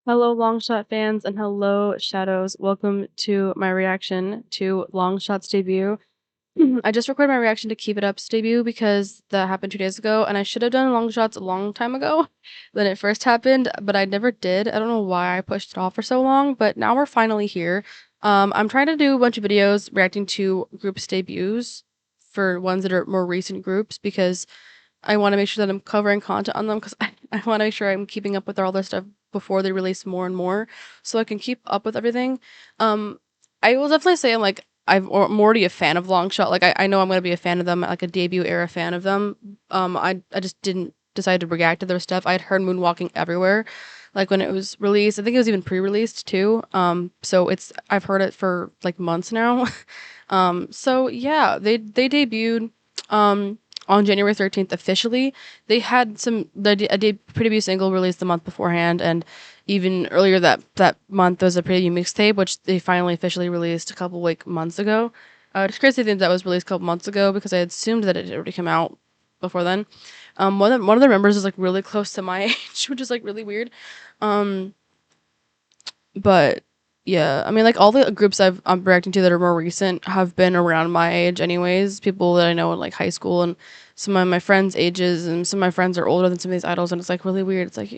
Hello, Longshot fans, and hello, Shadows. Welcome to my reaction to Longshot's debut. I just recorded my reaction to Keep It Up's debut because that happened 2 days ago, and I should have done Longshot's a long time ago when it first happened, but I never did. I don't know why I pushed it off for so long, but now we're finally here. I'm trying to do a bunch of videos reacting to groups' debuts for ones that are more recent groups because I want to make sure that I'm covering content on them because I want to make sure I'm keeping up with all their stuff before they release more and more, so I can keep up with everything. Um, I will definitely say I'm already a fan of Longshot. Like I know I'm gonna be a fan of them, like a debut era fan of them. I just didn't decide to react to their stuff. I had heard Moonwalking everywhere, like when it was released. I think it was even pre-released too. So I've heard it for like months now. So yeah, they debuted. On January 13th officially. They had a pre-debut single released the month beforehand, and even earlier that month there was a pre-debut mixtape, which they finally officially released a couple months ago. It's crazy to think that was released a couple months ago because I had assumed that it had already come out before then. One of their members is like really close to my age, which is like really weird. Um, but yeah, I mean, like all the groups I'm reacting to that are more recent have been around my age, anyways. People that I know in like high school and some of my friends' ages, and some of my friends are older than some of these idols, and it's like really weird. It's like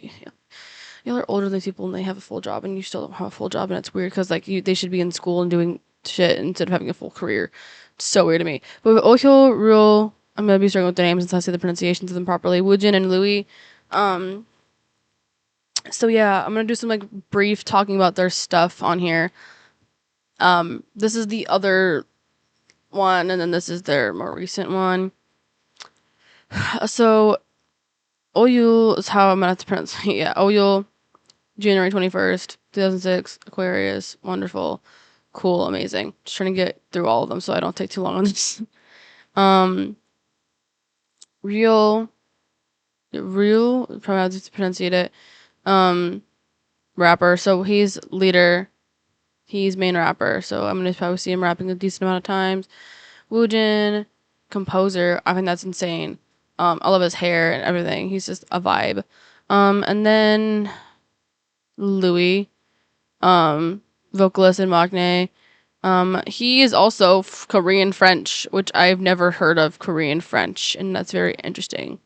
y'all are older than these people and they have a full job, and you still don't have a full job, and it's weird because like they should be in school and doing shit instead of having a full career. It's so weird to me. But with Ohyo, Real, I'm gonna be struggling with the names until I say the pronunciations of them properly. Woojin and Louis. Um, so yeah, I'm gonna do some like brief talking about their stuff on here. This is the other one, and then this is their more recent one. So Oyul is how I'm gonna have to pronounce it. Yeah, Oyul, January 21st, 2006, Aquarius, wonderful, cool, amazing. Just trying to get through all of them so I don't take too long on this. Um, real, probably how to pronounce it. Um, rapper. So he's leader. He's main rapper. So I'm gonna probably see him rapping a decent amount of times. Woojin, composer. I think that's insane. I love his hair and everything. He's just a vibe. And then Louis, vocalist in Magne. He is also Korean French, which I've never heard of Korean French, and that's very interesting.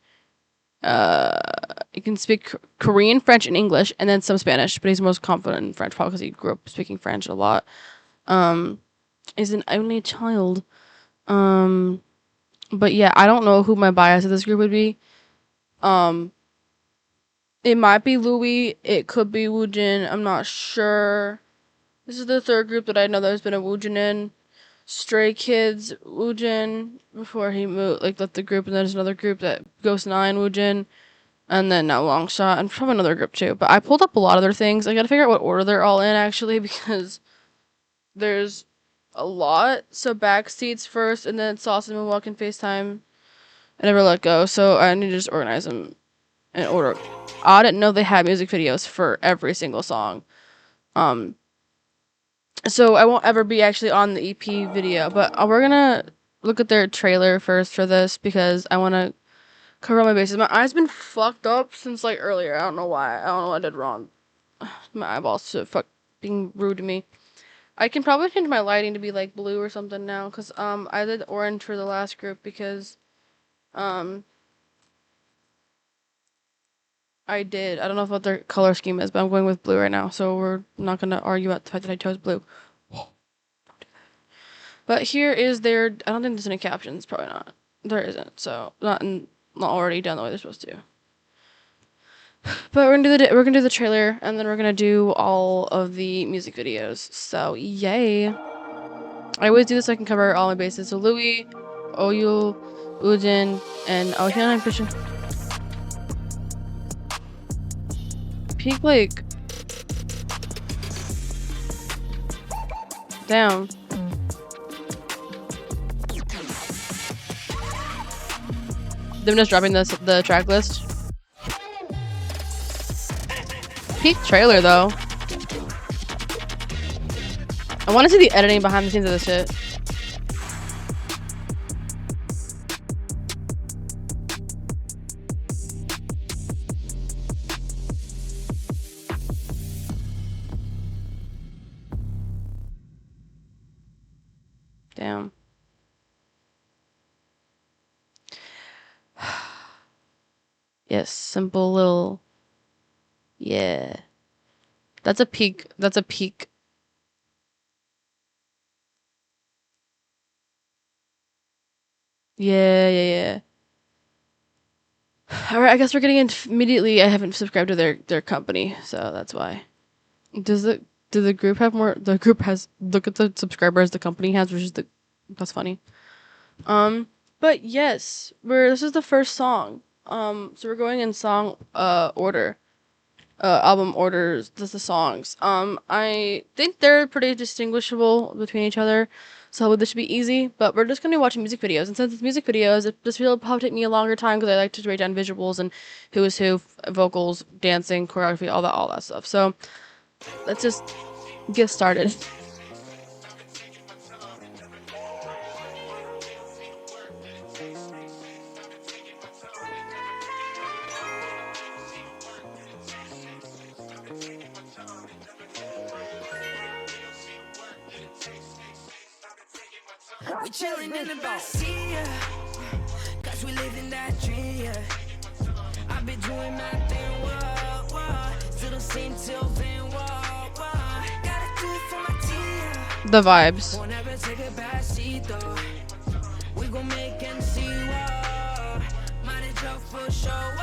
He can speak Korean, French, and English, and then some Spanish, but he's most confident in French, probably because he grew up speaking French a lot. Um, is an only child. Um, but yeah, I don't know who my bias of this group would be. Um, it might be Louis. It could be Woojin. I'm not sure. This is the third group that I know there's been a Woojin in. Stray Kids Woojin before he moved, like left the group, and then there's another group that Ghost 9 Woojin, and then now Longshot, and probably another group too. But I pulled up a lot of their things. I gotta figure out what order they're all in actually because there's a lot. So Backseat's first, and then Saucin, Moonwalkin, FaceTime. I never let go, so I need to just organize them in order. I didn't know they had music videos for every single song. Um, so I won't ever be actually on the EP video, but we're gonna look at their trailer first for this because I want to cover all my bases. My eyes been fucked up since like earlier. I don't know why. I don't know what I did wrong. My eyeballs being rude to me. I can probably change my lighting to be like blue or something now because I did orange for the last group because um I did. I don't know what their color scheme is, but I'm going with blue right now, so we're not gonna argue about the fact that I chose blue. But here is their. I don't think there's any captions. Probably not. There isn't. So not already done the way they're supposed to. But we're gonna do the trailer, and then we're gonna do all of the music videos. So yay! I always do this so I can cover all my bases. So Louis, Oyul, Ujin, and Hyun and Christian. Peak like. Damn. Them just dropping the track list. Peak trailer though. I want to see the editing behind the scenes of this shit. Damn. Yes, simple little. Yeah. That's a peak. That's a peak. Yeah, yeah, yeah. All right, I guess we're getting in immediately. I haven't subscribed to their company, so that's why. Does the group have more? The group has look at the subscribers the company has, which is the that's funny. But yes, this is the first song. So we're going in song order. Album orders, the songs. I think they're pretty distinguishable between each other, so this should be easy. But we're just gonna be watching music videos, and since it's music videos, this will probably take me a longer time because I like to write down visuals and who is who, vocals, dancing, choreography, all that stuff. So let's just get started. We chillin' in the backseat, yeah. Cause we live in that dream, yeah. I've been doing my thing, whoa. Still the same till then, whoa. Gotta do it for my team. The vibes. Won't ever take a backseat, though. We gon' make MC, whoa. Might as well for sure,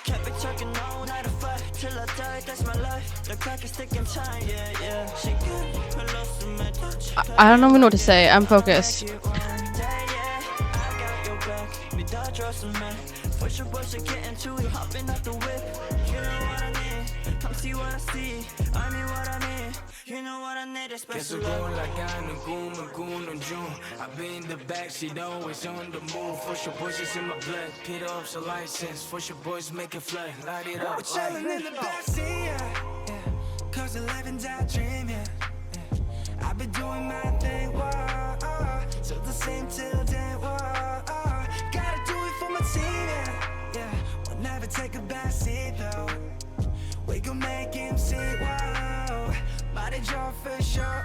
Kept it talking all night to fight till I die, that's my life. The clock is ticking time, yeah. She good, her lost in my touch. I don't even know what to say. I'm focused. Push your bush and get into it, hopping out the whip. You know what I need, come see what I see. I mean what I mean, you know what I need, it's special love. I've been in the backseat, always on the move. Push your bushes in my blood, Peter up's a license. Push your boys, make it flood, light it up. We're chillin' in the backseat, yeah. Cause 11 that dream, yeah. I've been doing my thing, whoa. Still the same till then, whoa. Gotta do it for my team, yeah. We'll never take a backseat, though. We gon' make him see, whoa. Mighty draw for sure,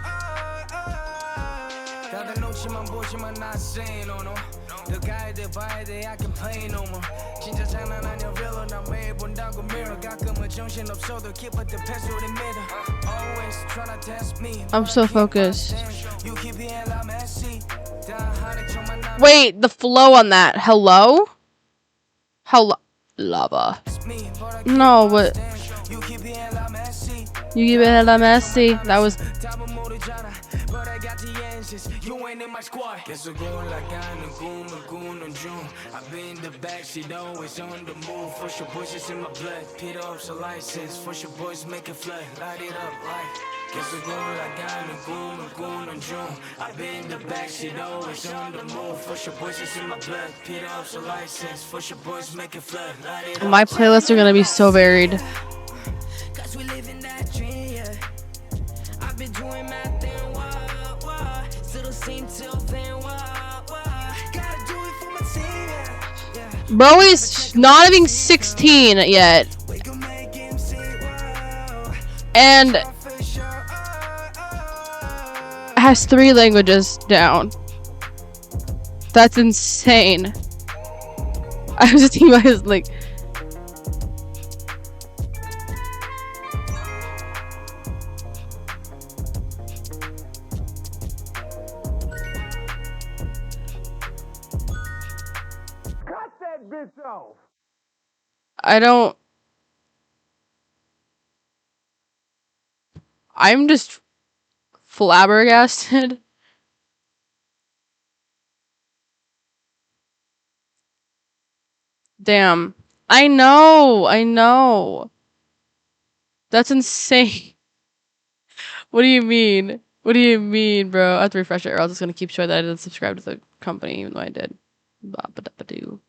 Cada noche man boche man not saying no. The guy that buy it, I can play no more. 진짜 장난 아니야 real 나 매일 본다고 mirror. 가끔은 정신 없어도 keep at the pencil in middle. Always tryna test me. I'm so focused. Wait, the flow on that. Hello? Lava. No, what? You keep it hella messy. That was. You ain't in my squad. Guess we're going like I'm a goon on June. I've been in the backseat, always on the move. Push your bushes in my blood, Peter up's a license. Push your boys, make it flood, light it up, right? Guess we're going like I'm a goon on June. I've been in the backseat, always on the move. Push your bushes in my blood, Peter up's a license. Push your boys, make it flood, light it up. My playlists are gonna be so varied. Cause we live in that dream, yeah. I've been doing my thing, still the same till then, gotta do it for my team, yeah. Bro is not even 16 yet. And has 3 languages down. That's insane. I was just thinking about his like. I'm just flabbergasted. Damn. I know. That's insane. What do you mean? What do you mean, bro? I have to refresh it or I was just gonna keep showing that I didn't subscribe to the company even though I did. Ba-ba-da-ba-doo.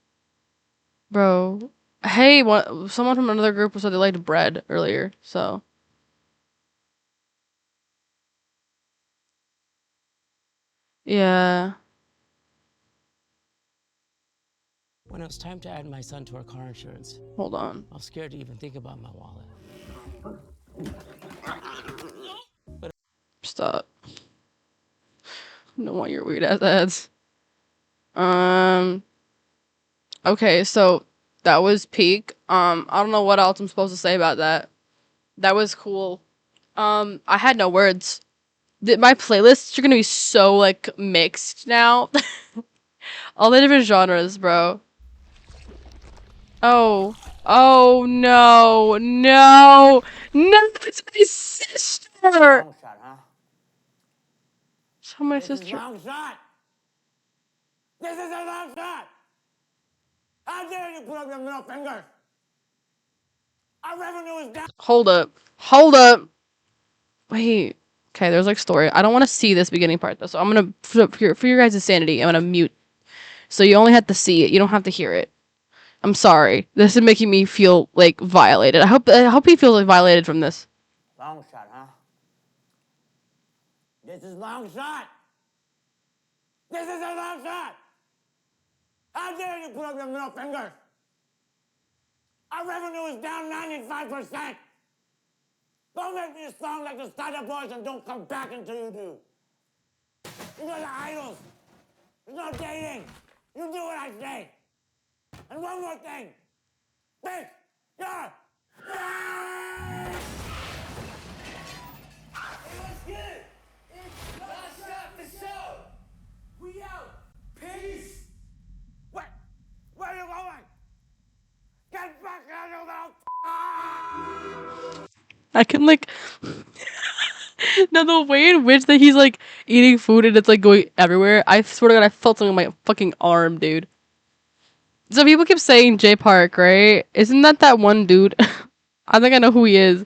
Bro. Hey, someone from another group said they liked bread earlier, so. Yeah. When it was time to add my son to our car insurance, Hold on. I was scared to even think about my wallet. Stop. Don't want your weird ass ads. Okay, so that was peak. I don't know what else I'm supposed to say about that. That was cool. I had no words. My playlists are gonna be so like mixed now. All the different genres, bro. Oh. Oh no. No. No, it's my sister. Long shot, huh? So my This is sister. long shot. This is a long shot. How dare you put up your middle finger? Our revenue is down. Hold up. Hold up. Wait. Okay, there's like story. I don't want to see this beginning part though, so I'm gonna for your guys' sanity, I'm gonna mute. So you only have to see it. You don't have to hear it. I'm sorry. This is making me feel like violated. I hope he feels like violated from this. Long shot, huh? This is long shot. This is a long shot. How dare you put up your middle finger? Our revenue is down 95%. Don't make me sound like the starter boys and don't come back until you do. You guys are idols. There's no dating. You do what I say. And one more thing. Bitch, you're... Let's get it. It's Last Shot the Show. We out. Peace. Where are you going? Get back out of the... I can like now the way in which that he's like eating food and it's like going everywhere. I swear to God, I felt something on my fucking arm, dude. So people keep saying J Park, right? Isn't that one dude? I think I know who he is.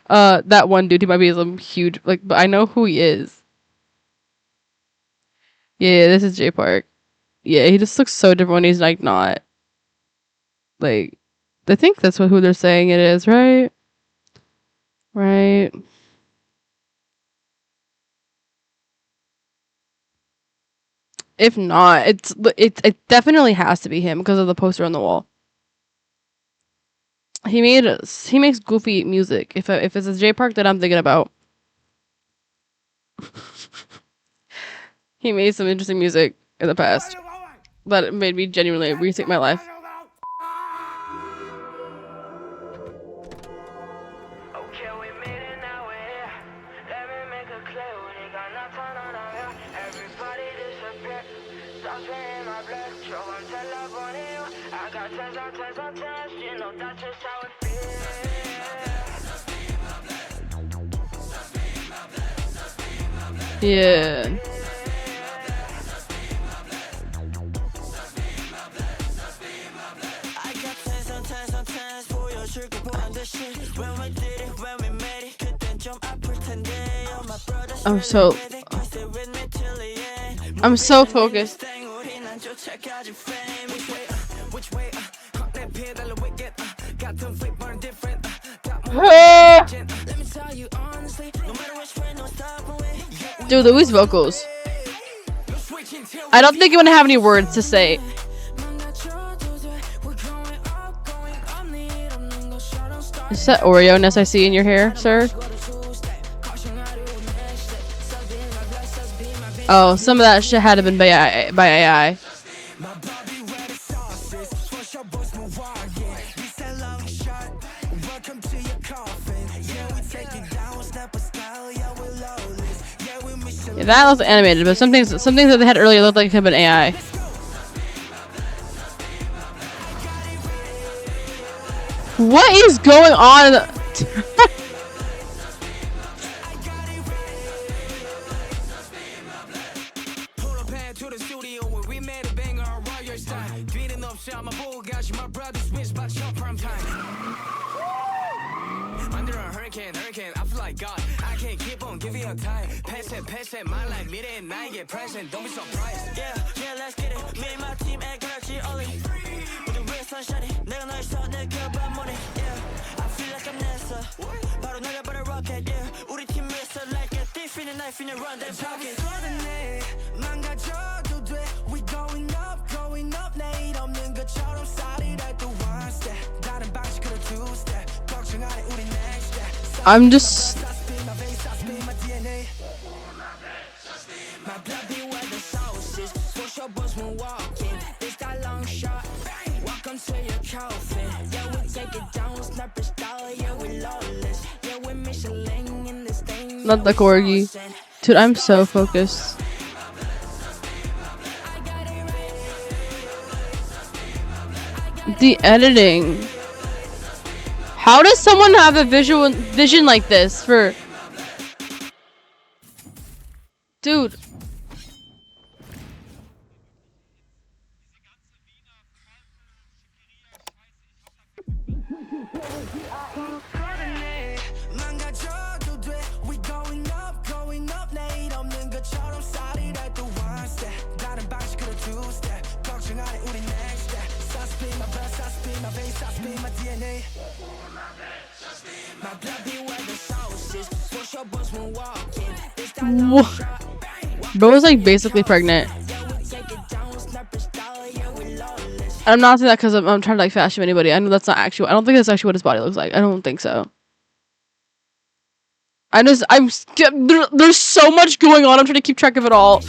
That one dude. He might be some huge like, but I know who he is. Yeah, this is J Park. Yeah, he just looks so different when he's like not. Like, I think that's who they're saying it is, right? Right. If not, it definitely has to be him because of the poster on the wall. He makes goofy music. If it's a J Park that I'm thinking about, he made some interesting music in the past that made me genuinely rethink my life. Yeah. I'm so focused. Dude, Louis' vocals. I don't think you want to have any words to say. Is that Oreo-ness I see in your hair, sir? Oh, some of that shit had to have been by AI. Yeah, that looks animated, but some things that they had earlier looked like it could have been AI. What is going on in the I'm just Not the corgi. Dude, I'm so focused. The editing. How does someone have a vision like this for... Dude. Bro was like basically pregnant. I'm not saying that because I'm trying to like fast shame anybody. I know that's not actually. I don't think that's actually what his body looks like. I don't think so. There's so much going on. I'm trying to keep track of it all.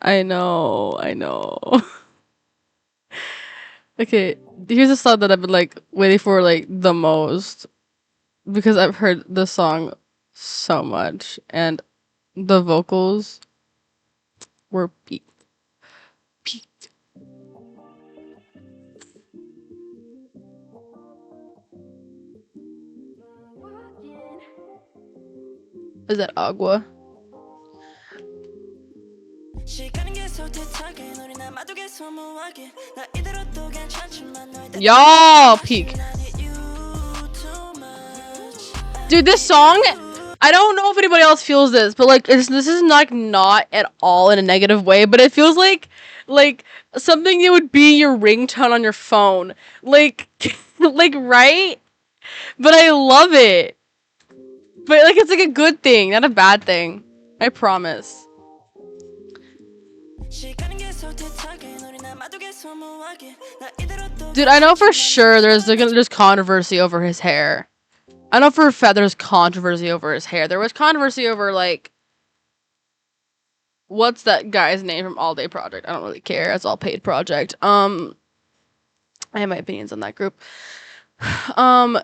I know. Okay, here's a song that I've been like waiting for like the most because I've heard the song so much and the vocals were peaked. Is that Agua? Y'all peak. Dude, this song, I don't know if anybody else feels this, but like this is not at all in a negative way, but it feels like something that would be your ringtone on your phone. Like like right? But I love it. But like it's like a good thing, not a bad thing. I promise. Dude, I know for sure there's controversy over his hair. I know for a fact there's controversy over his hair. There was controversy over like what's that guy's name from All Day Project? I don't really care. It's all paid project. I have my opinions on that group.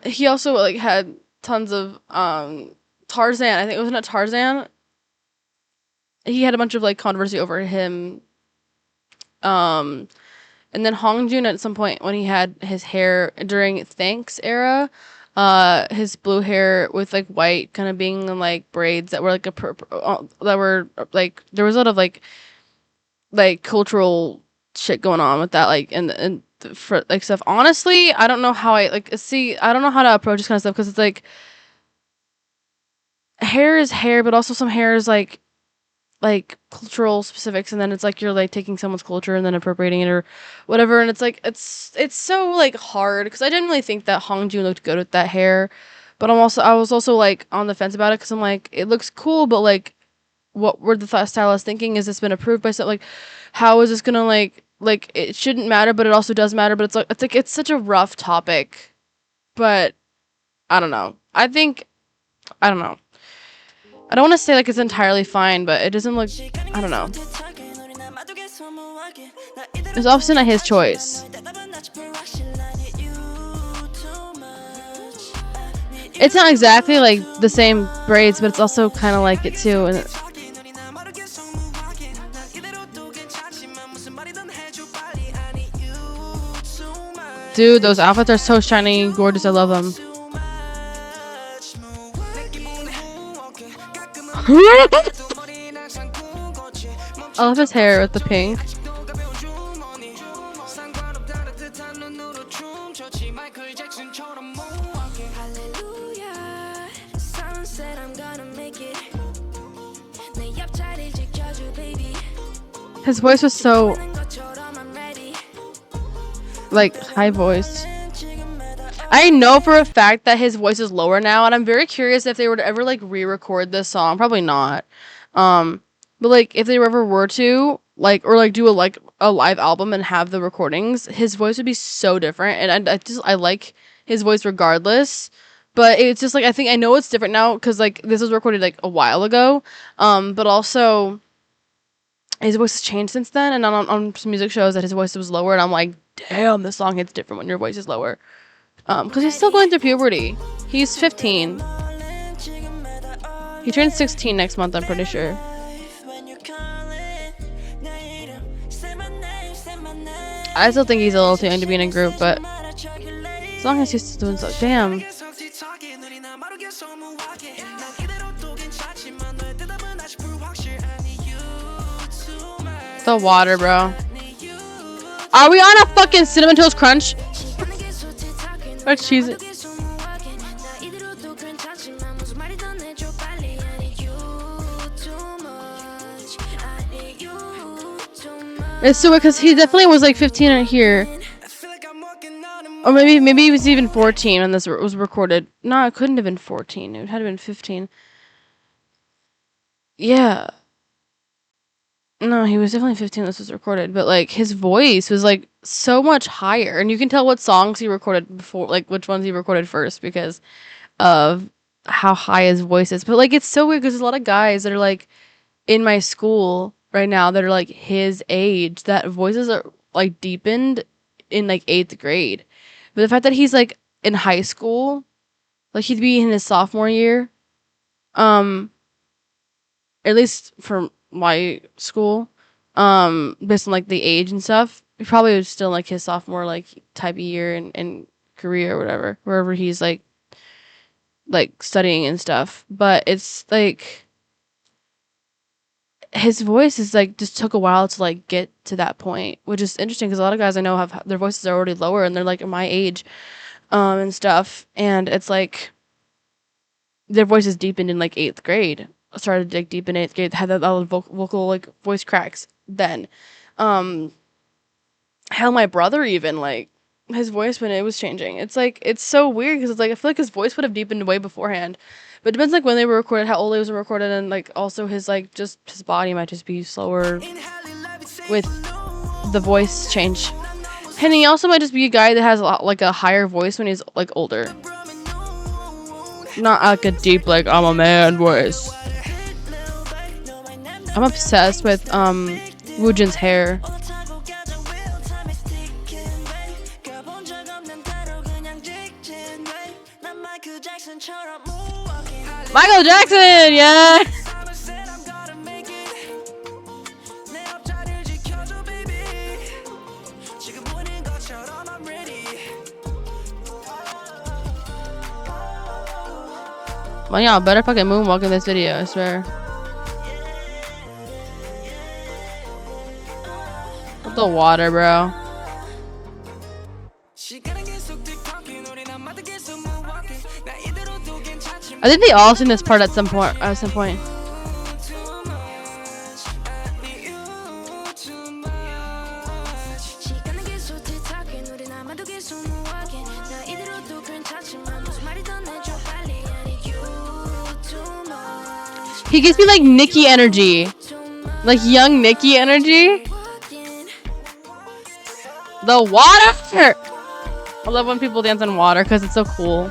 He also like had tons of Tarzan. I think it wasn't it Tarzan. He had a bunch of like controversy over him. And then Hongjun at some point when he had his hair during Thanks era, his blue hair with like white kind of being in like braids that were like that were like there was a lot of like cultural shit going on with that like and for like stuff. Honestly, I don't know how I don't know how to approach this kind of stuff because it's like hair is hair, but also some hair is like cultural specifics, and then it's like you're like taking someone's culture and then appropriating it or whatever, and it's like it's so like hard because I didn't really think that Hongjun looked good with that hair, but I was also like on the fence about it because I'm like it looks cool, but like what were the stylists thinking? Is this been approved by something? Like how is this gonna like it shouldn't matter, but it also does matter, but it's such a rough topic, but I don't know. I don't know. I don't want to say like it's entirely fine, but it doesn't look. I don't know. It's obviously not his choice. It's not exactly like the same braids, but it's also kind of like it too. And dude, those outfits are so shiny and gorgeous. I love them. I love his hair with the pink. His voice was so like high voiced. I know for a fact that his voice is lower now, and I'm very curious if they were to ever like re-record this song. Probably not. But like if they ever were to like or like do a live album and have the recordings, his voice would be so different. And I like his voice regardless. But it's just like I know it's different now because like this was recorded like a while ago. But also his voice has changed since then. And on some music shows that his voice was lower, and I'm like, damn, this song hits different when your voice is lower. Because he's still going through puberty. He's 15. He turns 16 next month, I'm pretty sure. I still think he's a little too young to be in a group, but as long as he's doing so. Damn. The water, bro. Are we on a fucking Cinnamon Toast Crunch? Or cheese it? It's so weird because he definitely was like 15 right here. Or maybe he was even 14 when this was recorded. No, it couldn't have been 14. It had to have been 15. Yeah. No, he was definitely 15 when this was recorded. But like his voice was like so much higher. And you can tell what songs he recorded before, like which ones he recorded first because of how high his voice is. But like it's so weird because there's a lot of guys that are like in my school right now that are like his age that voices are like deepened in like 8th grade. But the fact that he's like in high school, like he'd be in his sophomore year, at least for my school, based on like the age and stuff, he probably was still like his sophomore like type of year in Korea or whatever, wherever he's like studying and stuff. But it's like his voice is like just took a while to like get to that point, which is interesting because a lot of guys I know have their voices are already lower and they're like my age, and stuff, and it's like their voices deepened in like 8th grade. Started to dig deep in 8th grade, had that vocal like voice cracks then. Hell, my brother even like his voice when it was changing. It's like it's so weird because it's like I feel like his voice would have deepened way beforehand. But it depends like when they were recorded, how old they was recorded, and like also his like just his body might just be slower with the voice change. And he also might just be a guy that has a lot, like a higher voice when he's like older. Not like a deep like I'm a man voice. I'm obsessed with Woojin's hair. Michael Jackson, yeah. Well, y'all better fucking moonwalk in this video, I swear. With the water, bro. I think they all sing this part at some point. He gives me like Nicki energy, like young Nicki energy. The water. I love when people dance on water because it's so cool.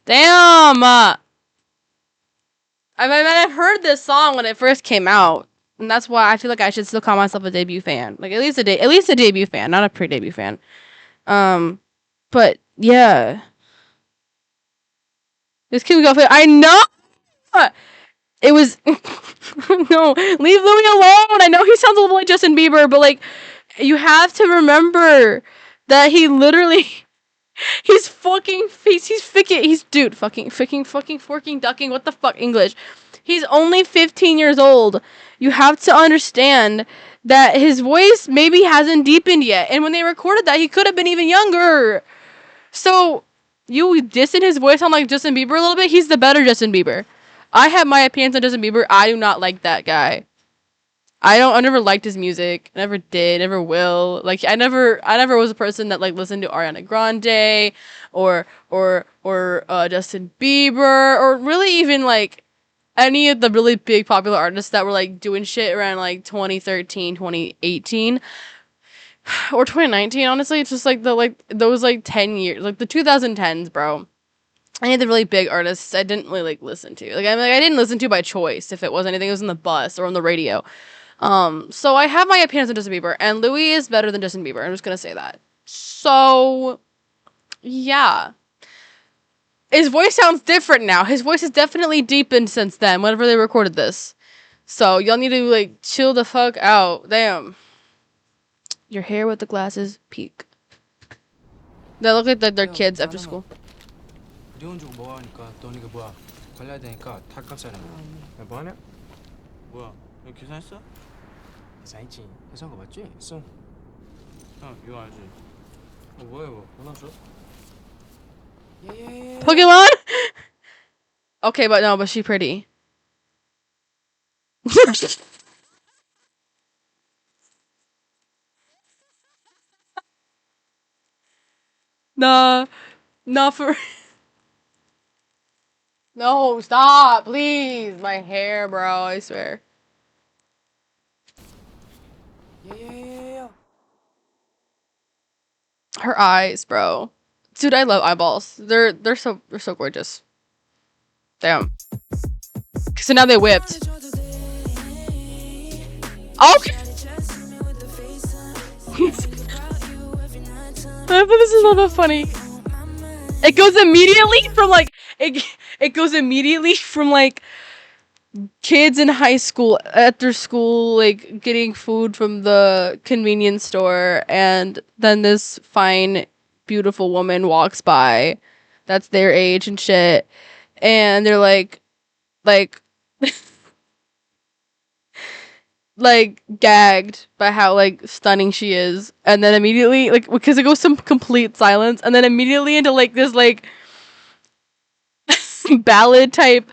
Damn. I've heard this song when it first came out, and that's why I feel like I should still call myself a debut fan. Like at least a debut fan, not a pre-debut fan. But yeah, this kid go. I know. It was no, leave Louis alone. I know he sounds a little like Justin Bieber, but like you have to remember that he literally. He's fucking forking ducking, what the fuck English. He's only 15 years old. You have to understand that his voice maybe hasn't deepened yet. And when they recorded that, he could have been even younger. So You dissing his voice on like Justin Bieber a little bit? He's the better Justin Bieber. I have my opinions on Justin Bieber. I do not like that guy. I never liked his music. Never did, never will. Like I never was a person that like listened to Ariana Grande or Justin Bieber or really even like any of the really big popular artists that were like doing shit around like 2013, 2018 or 2019. Honestly, it's just like those like 10 years, like the 2010s, bro. Any of the really big artists I didn't really like listen to. Like I didn't listen to by choice. If it was anything, it was in the bus or on the radio. So I have my opinions on Justin Bieber, and Louis is better than Justin Bieber. I'm just gonna say that. So, yeah. His voice sounds different now. His voice has definitely deepened since then, whenever they recorded this. So, y'all need to, like, chill the fuck out. Damn. Your hair with the glasses, peak. They look like they're kids after school. 돈 주고 뭐 하니까 돈 이거 뭐야 관리해야 되니까 탁값 사는 거야. 뭐 하냐? 뭐야? 너 계산했어? 계산했지. 계산한 거 맞지? 했어. 형 이거 알지? 뭐야 이거? 전화 줘? Pokemon? Okay, but she pretty. Nah, not for. No, stop, please. My hair, bro. I swear. Her eyes, bro. Dude, I love eyeballs. They're so gorgeous. Damn. So now they whipped. Okay. I thought this is a little bit funny. It goes immediately from like it goes immediately from like kids in high school after school like getting food from the convenience store, and then this fine beautiful woman walks by that's their age and shit, and they're like like gagged by how like stunning she is, and then immediately like because it goes some complete silence and then immediately into like this like ballad type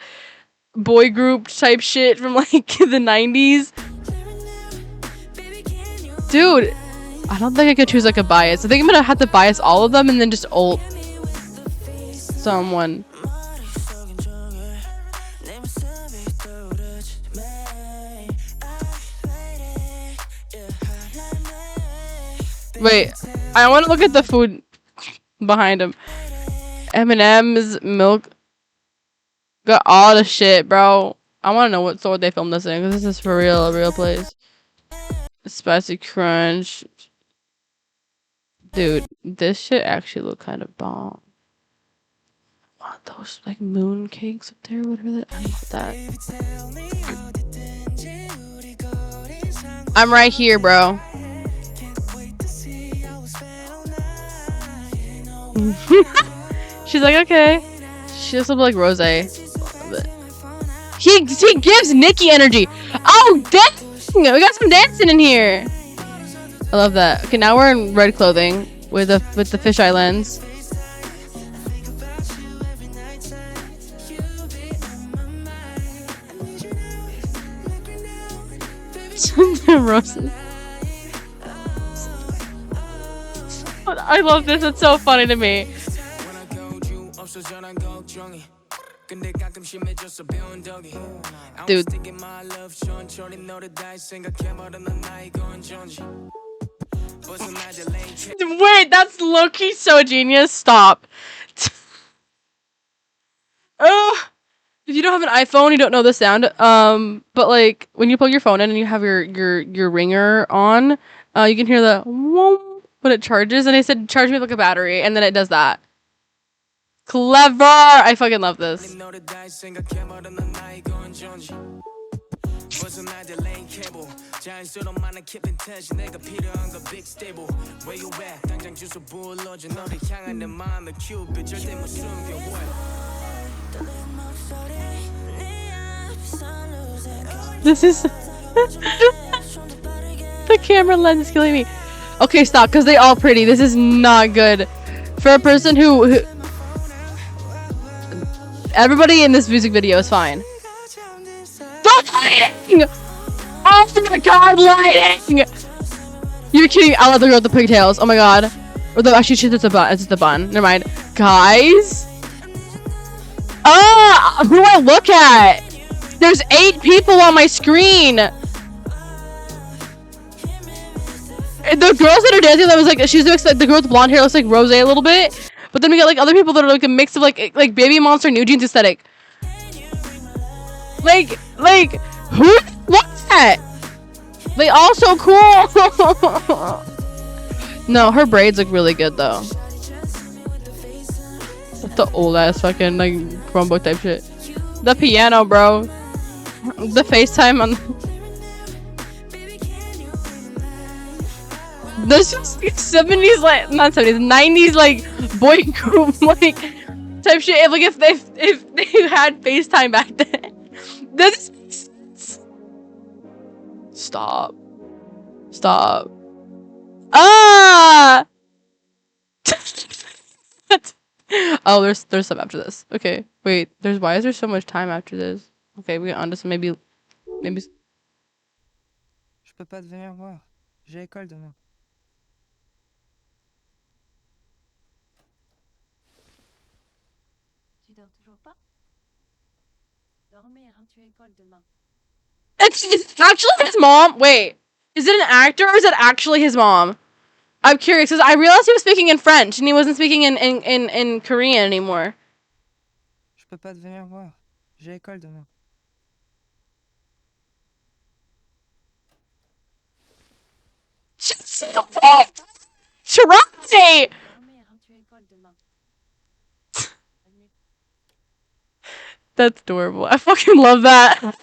boy group type shit from like the 90s. Dude, I don't think I could choose like a bias. I think I'm gonna have to bias all of them and then just ult someone. Wait, I want to look at the food behind him. M&M's, milk, got all the shit, bro. I want to know what store they filmed this in, because this is for real, a real place. Spicy crunch. Dude, this shit actually look kind of bomb. I want those like moon cakes up there, whatever that. I want that. I'm right here, bro. She's like, okay. She does look like Rose. He gives Nikki energy. Oh, dang! We got some dancing in here. I love that. Okay, now we're in red clothing with the fisheye lens. Roses. I love this. It's so funny to me. Dude. Wait, that's low-key so genius. Stop. Oh, if you don't have an iPhone, you don't know the sound. But like when you plug your phone in and you have your ringer on, you can hear the whoom when it charges. And I said, charge me like a battery, and then it does that. Clever! I fucking love this. This is the camera lens is killing me. Okay, stop, because they all pretty. This is not good for a person who Everybody in this music video is fine. The lighting! Oh my god, lighting! You're kidding. I love the girl with the pigtails. Oh my god. Or the, actually, it's a bun. It's the bun. Never mind. Guys? Ah! Who do I look at? There's 8 people on my screen. And the girls that are dancing, that was like, she's like, the girl with blonde hair looks like Rose a little bit. But then we got like other people that are like a mix of like Baby Monster, New Jeans aesthetic. Like, who? What's that? They all so cool. No, her braids look really good though. That's the old ass fucking like Chromebook type shit. The piano, bro. The FaceTime on. This is 70s, like not 70s, 90s like boy group like type shit. Like if they had FaceTime back then. This. Stop. Ah! Oh, there's some after this. Okay, wait. Why is there so much time after this? Okay, we get on to some maybe. Je peux pas te venir voir. J'ai école demain. Tu dors toujours pas? Dormir, hein, tu as école demain. It's actually his mom. Wait, is it an actor or is it actually his mom? I'm curious because I realized he was speaking in French and he wasn't speaking in Korean anymore. Je peux pas te venir voir. J'ai école demain. Try! Dormir, hein, tu as école demain. That's adorable. I fucking love that.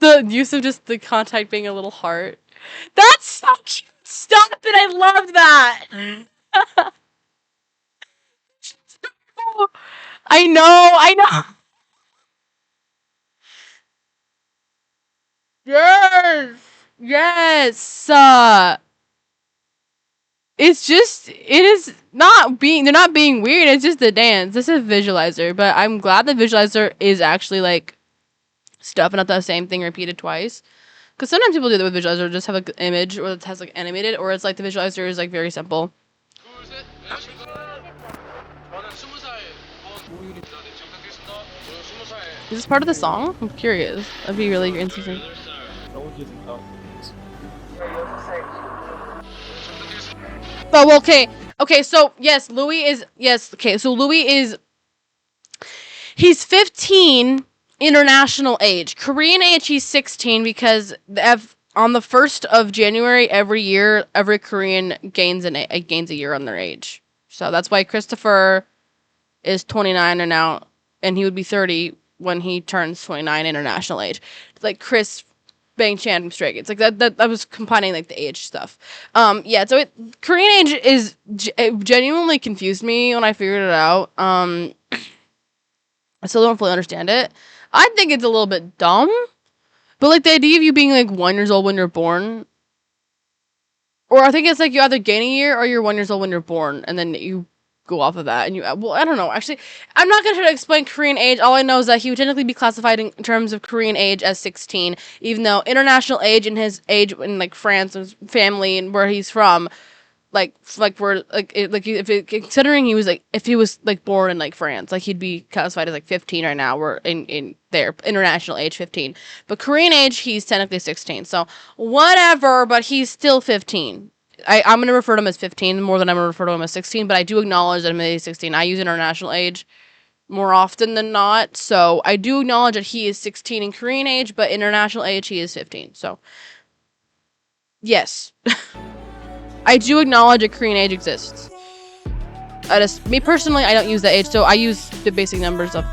The use of just the contact being a little heart. That's so cute. Stop it. I love that. I know. Yes. It's just, they're not being weird. It's just the dance. This is visualizer, but I'm glad the visualizer is actually like stuff and not the same thing repeated twice. Because sometimes people do that with visualizer, just have like an image or it has like animated, or it's like the visualizer is like very simple. Is this part of the song? I'm curious. That'd be really interesting. Oh, well, okay, so yes, Louis is he's 15 international age. Korean age, he's 16 because on the 1st of January every year, every Korean gains a year on their age. So that's why Christopher is 29 and now, and he would be 30 when he turns 29 international age. Like Chris Bang Chan from Stray Kids. Like that I was combining like the age stuff. Yeah, so Korean age is it genuinely confused me when I figured it out. I still don't fully understand it. I think it's a little bit dumb. But like the idea of you being like 1 year old when you're born, or I think it's like you either gain a year or you're 1 year old when you're born, and then you go off of that. And well, I don't know. Actually, I'm not gonna try to explain Korean age. All I know is that he would technically be classified in terms of Korean age as 16, even though international age and his age in like France and his family and where he's from, considering he was like, if he was like born in like France, like he'd be classified as like 15 right now. We're in their international age 15, but Korean age he's technically 16. So whatever, but he's still 15. I'm gonna refer to him as 15 more than I'm gonna refer to him as 16, but I do acknowledge that he's 16. I use international age more often than not, so I do acknowledge that he is 16 in Korean age, but international age he is 15. So yes. I do acknowledge that Korean age exists. Me personally, I don't use that age, so I use the basic numbers of.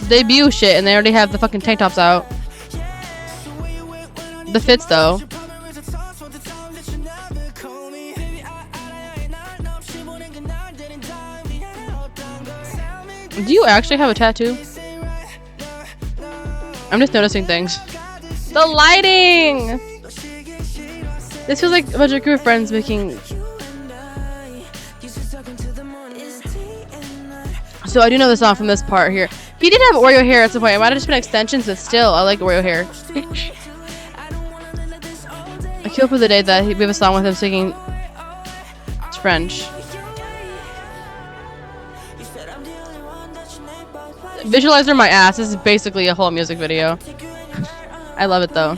Debut shit, and they already have the fucking tank tops out. The fits though. Do you actually have a tattoo? I'm just noticing things. The lighting! This feels like a bunch of group of friends making... So I do know the song from this part here. He did have Oreo hair at some point. It might have just been extensions, but still, I like Oreo hair. I queue up for the day that we have a song with him singing French. Visualizer my ass. This is basically a whole music video. I love it though.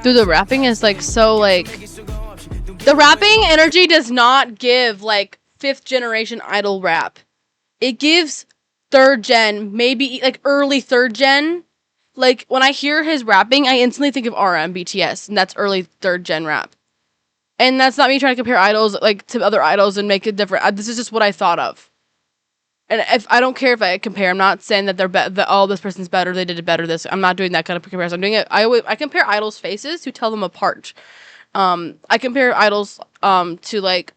Dude, the rapping is like so like... The rapping energy does not give like 5th generation idol rap. It gives 3rd gen, maybe like early 3rd gen. Like when I hear his rapping, I instantly think of RM, BTS, and that's early 3rd gen rap. And that's not me trying to compare idols like to other idols and make it different. This is just what I thought of. And if I don't care if I compare, I'm not saying that they're that oh, this person's better, they did it better. This I'm not doing that kind of comparison. I'm doing it. I compare idols' faces to tell them apart. I compare idols to like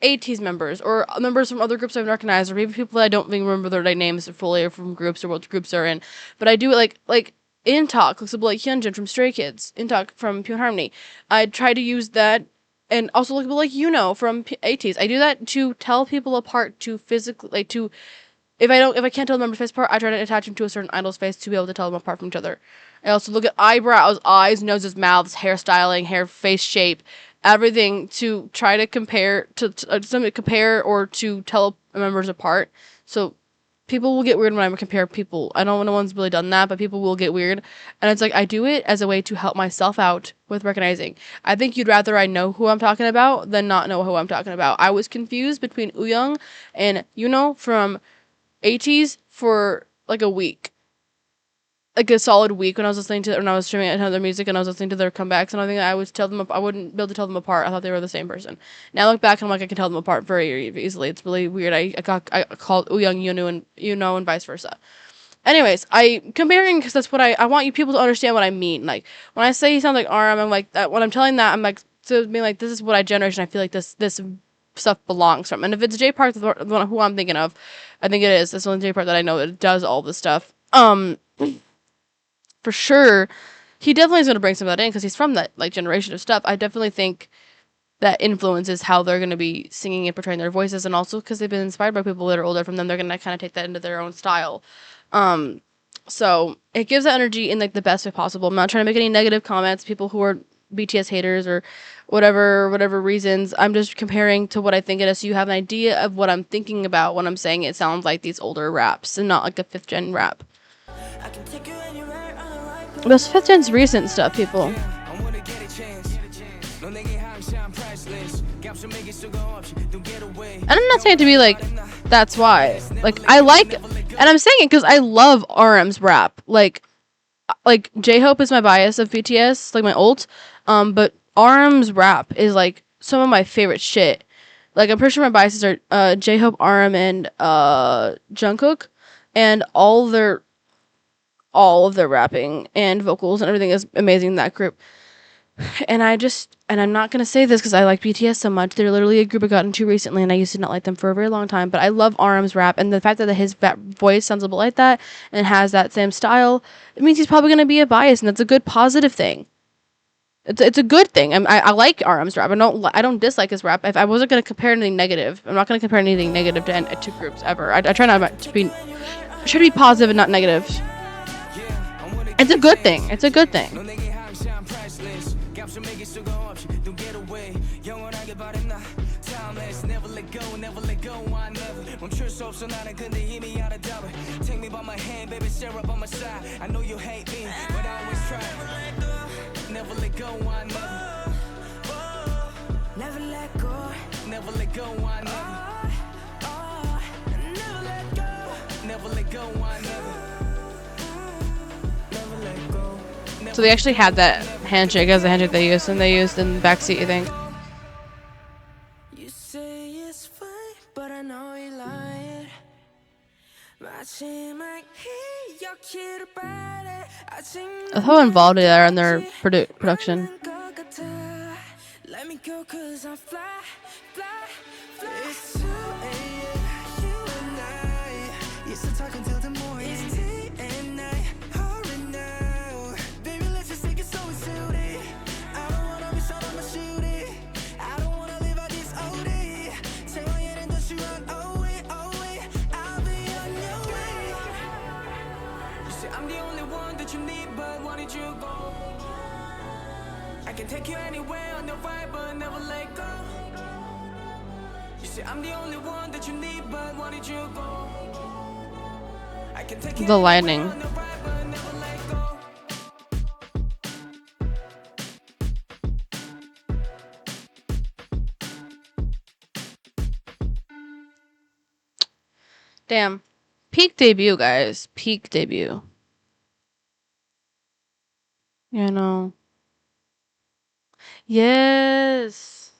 ATEEZ members or members from other groups I've recognized, or maybe people that I don't even remember their names fully or from groups or what groups they're in. But I do it like in talk, looks like Hyunjin from Stray Kids, in talk from Pure Harmony. I try to use that. And also look like from ATEEZ. I do that to tell people apart, to physically like to if I can't tell the member's face apart, I try to attach them to a certain idol's face to be able to tell them apart from each other. I also look at eyebrows, eyes, noses, mouths, hairstyling, hair, face shape, everything to try to compare compare or to tell members apart. So people will get weird when I compare people. I don't know no one's really done that, but people will get weird. And it's like, I do it as a way to help myself out with recognizing. I think you'd rather I know who I'm talking about than not know who I'm talking about. I was confused between Wooyoung and from ATEEZ for like a week. Like a solid week when I was streaming another music and I was listening to their comebacks, and I think I wouldn't be able to tell them apart. I thought they were the same person. Now I look back and I'm like, I can tell them apart very easily. It's really weird. I called Wooyoung Yunu and vice versa. Anyways, I comparing because that's what I want you people to understand what I mean. Like when I say he sounds like RM, I'm like that. When I'm telling that, I'm like to being like, this is what I generation. I feel like this stuff belongs from. And if it's J Park, the one who I'm thinking of, I think it is. This one J Park that I know that does all this stuff. For sure, he definitely is going to bring some of that in because he's from that like generation of stuff. I definitely think that influences how they're going to be singing and portraying their voices, and also because they've been inspired by people that are older from them, they're going to kind of take that into their own style. So it gives that energy in like the best way possible. I'm not trying to make any negative comments. People who are BTS haters or whatever reasons. I'm just comparing to what I think it is, so you have an idea of what I'm thinking about when I'm saying it sounds like these older raps and not like a 5th gen rap. This 5th gen's recent stuff, people. And I'm not saying it to be like, that's why. Like, I like, and I'm saying it because I love RM's rap. Like J-Hope is my bias of BTS, like my ult. But RM's rap is like some of my favorite shit. Like, I'm pretty sure my biases are J-Hope, RM, and Jungkook, and all of their rapping and vocals and everything is amazing in that group. And I'm not going to say this because I like BTS so much. They're literally a group I got into recently, and I used to not like them for a very long time. But I love RM's rap, and the fact that his voice sounds a bit like that and has that same style, it means he's probably going to be a bias, and that's a good positive thing. It's a good thing. I like RM's rap. I don't dislike his rap. If I wasn't going to compare anything negative, I'm not going to compare anything negative to groups ever. I try not to be... I try to be positive and not negative. It's a good thing. It's a good thing. So they actually had that handshake as a handshake they used in Backseat, I think. You say it's fine, but I know you lying. 마지막 이야기를 바래. I That's how involved they are in their production. Let me go 'cause I fly. It's 2 a.m. You and I used to talk until the morning. It's day and night. Hurry now, baby. Let's just take it so it's suited. I don't wanna miss out on my shooting. I don't wanna live out this OD. Say my head and don't you run away. I'll be on your way. You say I'm the only one that you need, but why did you go? I can take you anywhere on the ride, but never let go. You say I'm the only one that you need, but why did you go? I can take you The lightning. on the ride, but never let go. Damn. Peak debut, guys. Peak debut. You know. Yes.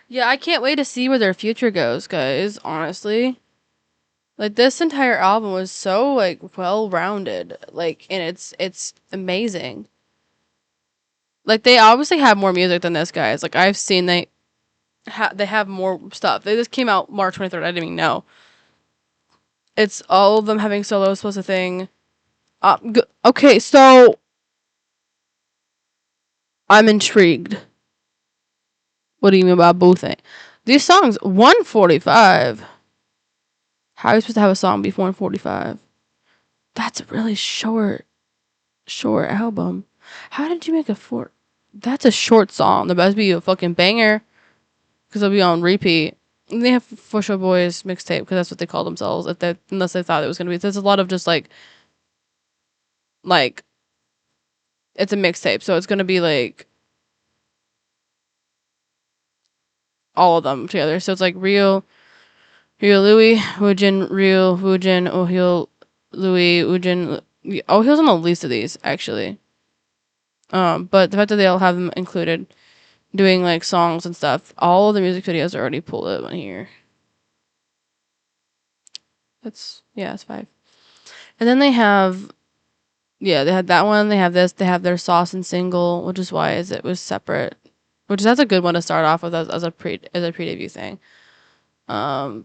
Yeah, I can't wait to see where their future goes, guys, honestly. Like, this entire album was so, like, well-rounded. Like, and it's amazing. Like, they obviously have more music than this, guys. Like, I've seen they have more stuff. They just came out March 23rd. I didn't even know. It's all of them having solos plus a thing. Okay, so I'm intrigued. What do you mean by bothing? These songs, 145. How are you supposed to have a song before 145? That's a really short album. How did you make a four? That's a short song. There better be a fucking banger, because it'll be on repeat. And they have For Sure Boys mixtape, because that's what they call themselves. Unless they thought it was gonna be. There's a lot of just like it's a mixtape, so it's gonna be like all of them together. So it's like Real Louis, Woojin, Real, Woojin, Ohil, Louis, Woojin. Ohil's on the least of these, actually. But the fact that they all have them included, doing like songs and stuff, all of the music videos are already pulled up on here. It's 5. And then they have, they had that one. They have this. They have their Saucin single, which is why it was separate. That's a good one to start off with as a pre-debut thing.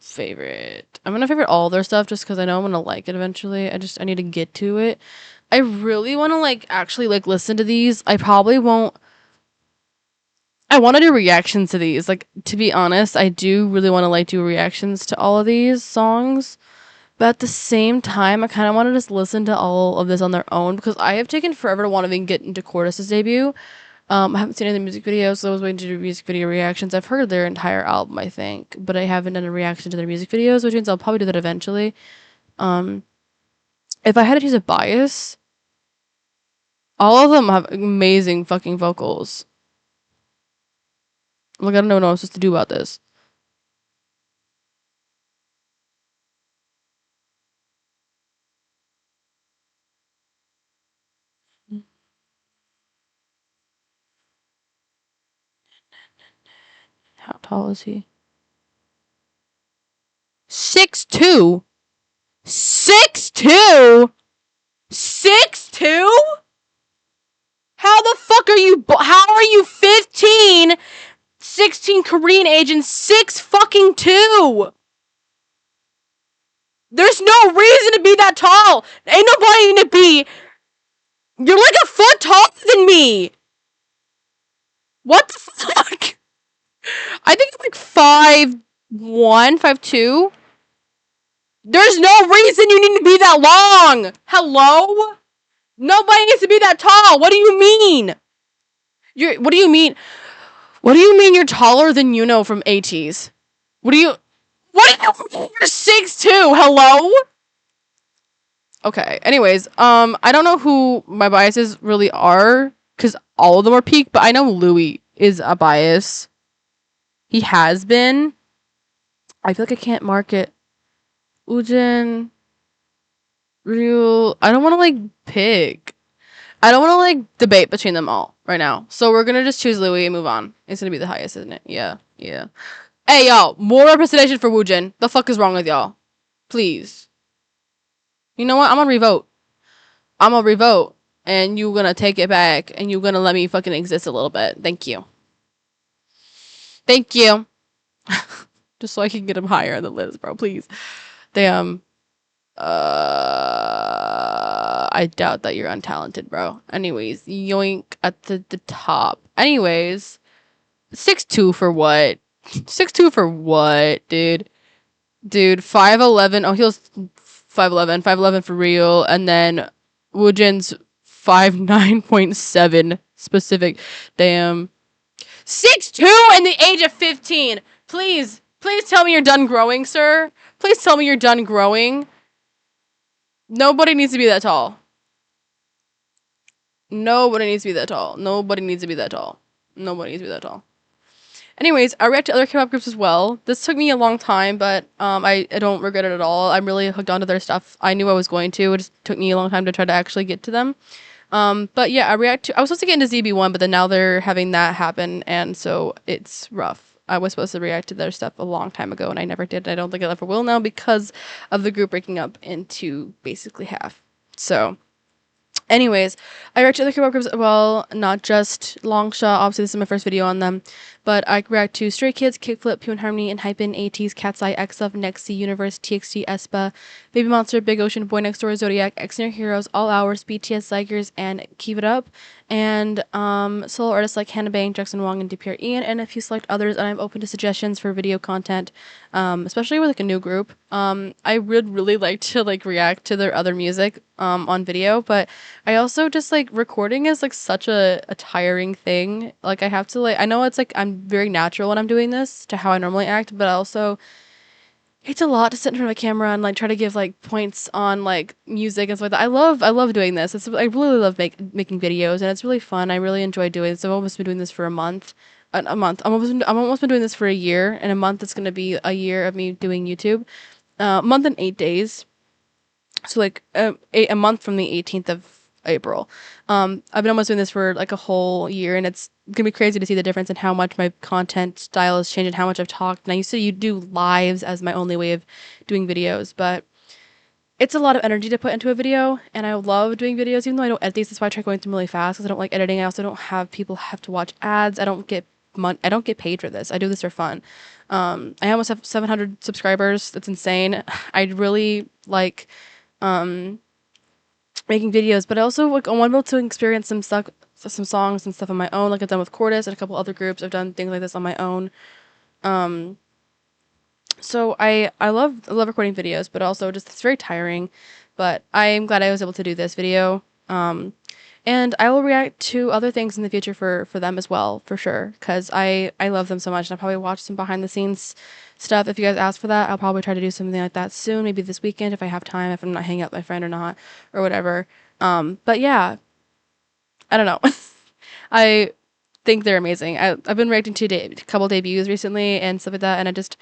Favorite. I'm gonna favorite all their stuff just because I know I'm gonna like it eventually. I need to get to it. I really want to actually listen to these. I probably won't. I want to do reactions to these. To be honest, I do really want to do reactions to all of these songs. But at the same time, I kind of want to just listen to all of this on their own because I have taken forever to want to even get into Cortis's debut. I haven't seen any music videos, so I was waiting to do music video reactions. I've heard their entire album, I think, but I haven't done a reaction to their music videos, which means I'll probably do that eventually. If I had to choose a bias, all of them have amazing fucking vocals. I don't know what I'm supposed to do about this. How tall is he? 6'2"? 6'2"? 6'2"? How the fuck are you? How are you 15, 16 Korean age and 6'2"? There's no reason to be that tall. Ain't nobody need to be. You're like a foot taller than me. What the fuck? I think I'm 5'1", 5'2". There's no reason you need to be that long. Hello? Nobody needs to be that tall. What do you mean? What do you mean? What do you mean you're taller than from ATEEZ? What do you mean you're 6'2"? Hello? Okay. Anyways, I don't know who my biases really are, because all of them are peak, but I know Louis is a bias. He has been. I feel like I can't mark it. Woojin, Real. I don't want to pick. I don't want to debate between them all right now. So we're gonna just choose Louis and move on. It's gonna be the highest, isn't it? Yeah. Hey y'all, more representation for Woojin. The fuck is wrong with y'all? Please. You know what? I'm gonna revote. I'm gonna revote, and you gonna take it back, and you gonna let me fucking exist a little bit. Thank you. Thank you. Just so I can get him higher on the list, bro. Please. Damn. I doubt that you're untalented, bro. Anyways, yoink at the top. Anyways, 6'2" for what? 6'2" for what, dude? Dude, 5'11". Oh, he was 5'11". 5'11" for real. And then Woojin's 5'9.7" specific. Damn. 6'2" in the age of 15. Please tell me you're done growing, sir. Please tell me you're done growing. Nobody needs to be that tall. Nobody needs to be that tall. Nobody needs to be that tall. Nobody needs to be that tall. Anyways, I react to other K-pop groups as well. This took me a long time, but I don't regret it at all. I'm really hooked onto their stuff. I knew I was going to. It just took me a long time to try to actually get to them. But yeah, I was supposed to get into ZB1, but then now they're having that happen, and so it's rough. I was supposed to react to their stuff a long time ago, and I never did. I don't think I ever will now because of the group breaking up into basically half. So, anyways, I react to other K-pop groups as well, not just Longshot. Obviously, this is my first video on them, but I react to Stray Kids, Kickflip, Pure Harmony, and Hypen, ATEEZ, Cat's Eye, XF, Nexy, Universe, TXT, aespa, Baby Monster, Big Ocean, Boy Next Door, Zodiac, X Near Heroes, All Hours, BTS, Zygers, and Keep It Up, and solo artists like Hannah Bang, Jackson Wang, and DPR Ian, and a few select others. And I'm open to suggestions for video content, especially with like a new group. I would really like to like react to their other music on video, but I also just like recording is like such a tiring thing. Like I have to like, I know it's like I'm very natural when I'm doing this to how I normally act, but also it's a lot to sit in front of a camera and like try to give like points on like music and stuff like that. I love doing this. I really love making videos, and it's really fun. I really enjoy doing this. I've almost been doing this for a month. A month. I'm almost been doing this for a year. In a month it's gonna be a year of me doing YouTube. Month and 8 days. So like a month from the 18th of April. I've been almost doing this for like a whole year, and it's gonna be crazy to see the difference in how much my content style has changed and how much I've talked. And I used to do lives as my only way of doing videos, but it's a lot of energy to put into a video, and I love doing videos, even though I don't edit these. That's why I try going through them really fast, because I don't like editing. I also don't have people have to watch ads. I don't get paid for this. I do this for fun. I almost have 700 subscribers. That's insane. I really like making videos, but I also like I want to be able to experience some stuff, some songs and stuff on my own, like I've done with Cordis and a couple other groups. I've done things like this on my own. So I love recording videos, but also just it's very tiring. But I'm glad I was able to do this video. And I will react to other things in the future for them as well, for sure, because I love them so much, and I'll probably watch some behind the scenes stuff. If you guys ask for that, I'll probably try to do something like that soon, maybe this weekend if I have time, if I'm not hanging out with my friend or not, or whatever. But yeah, I don't know. I think they're amazing. I've been reacting to a couple debuts recently and stuff like that, and I just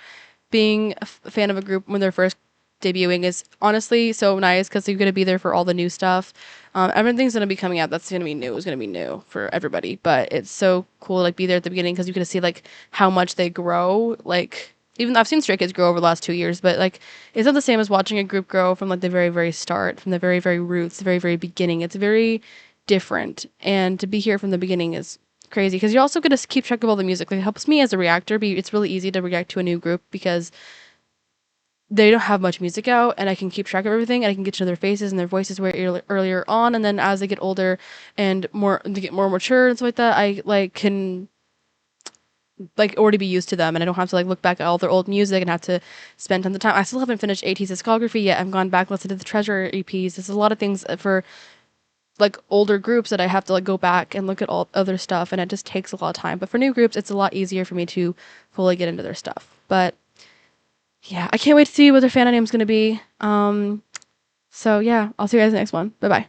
being a fan of a group when they're first debuting is honestly so nice because you're going to be there for all the new stuff. Everything's going to be coming out that's going to be new is going to be new for everybody, but it's so cool to like be there at the beginning because you get to see like how much they grow. Like even I've seen Stray Kids grow over the last 2 years, but like it's not the same as watching a group grow from like the very very start, from the very very roots, the very very beginning. It's very different, and to be here from the beginning is crazy because you're also going to keep track of all the music. Like, it helps me as a reactor. It's really easy to react to a new group because they don't have much music out, and I can keep track of everything, and I can get to know their faces and their voices way earlier on, and then as they get older and they get more mature and stuff like that, I like can like already be used to them, and I don't have to like look back at all their old music and have to spend tons of time. I still haven't finished ATEEZ discography yet. I've gone back and listened to the Treasure EPs. There's a lot of things for like older groups that I have to like go back and look at all other stuff, and it just takes a lot of time. But for new groups, it's a lot easier for me to fully get into their stuff. But yeah, I can't wait to see what their fan name is going to be. So yeah, I'll see you guys in the next one. Bye bye.